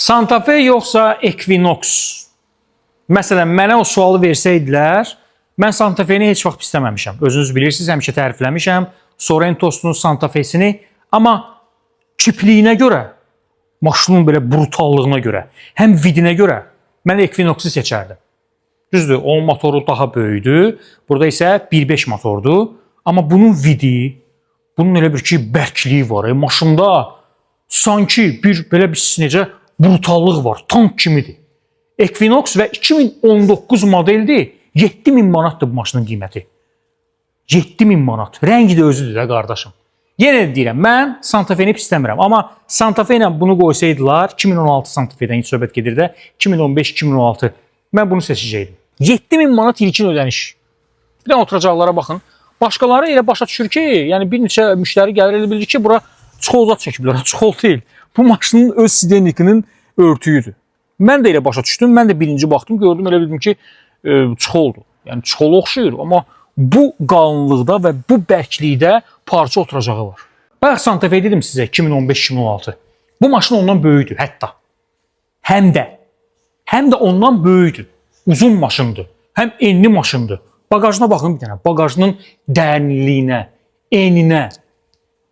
Santa Fe yoxsa Equinox? Məsələn, mənə o sualı versəydilər, mən Santa Fe-ni heç vaxt istəməmişəm. Özünüz bilirsiniz, həmişə tərifləmişəm Sorentos'un Santa Fe-sini. Amma kipliyinə görə, maşının belə brutallığına görə, həm vidinə görə mən Equinox-u seçərdim. Düzdür, onun motoru daha böyükdür. Burada isə 1.5 motordur. Amma bunun vidi, bunun elə bir ki, bərkliyi var. Maşında sanki bir belə bir necə brutallıq var, tank kimidir. Equinox və 2019 modeldir. 7000 manatdır bu maşının qiyməti. 7000 manat. Rəngi də özüdür də qardaşım. Yenə də deyirəm, mən Santa Fe-ni istəmirəm. Amma Santa Fe ilə bunu qoysaydılar, 2016 Santa Fe-dən söhbət gedir də, 2015-2016 mən bunu seçəcəkdim. 7000 manat ilkin ödəniş. Bir də oturacaqlara baxın. Başqaları elə başa düşür ki, yəni bir neçə müştəri gəlir elə bilir ki, bura çuxolzat çəkiblər. Çuxol deyil. Bu maşının öz sidenikinin örtüyüdür. Mən də elə başa düşdüm. Mən də birinci baxdım, gördüm, elə bildim ki, çuxoldur. Yəni çuxola oxşuyur, amma bu qalınlıqda və bu bərklikdə parça oturacağı var. Bayaq Santa Fe dedim sizə 2015-2016. Bu maşın ondan böyükdür hətta. Həm də ondan böyükdür. Uzun maşındır. Həm enli maşındır. Bagajına baxın bir dənə. Bagajının dərinliyinə, eninə.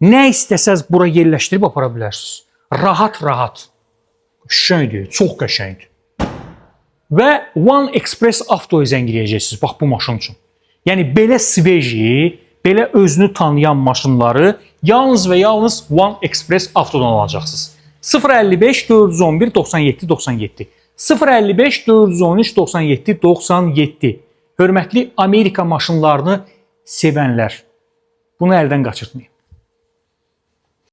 Nə istəsəz bura yerləşdirib apara bilərsiniz. Rahat. Qəşəngdir, çox qəşəngdir. Və One Express Avto'ya zəng eləyəcəksiniz bax bu maşın üçün. Yəni belə sveji, belə özünü tanıyan maşınları yalnız və yalnız One Express Avto'dan alacaqsınız. 055 411 97 97 055 413 97 97. Hörmətli Amerika maşınlarını sevənlər, bunu əldən qaçırtmayın.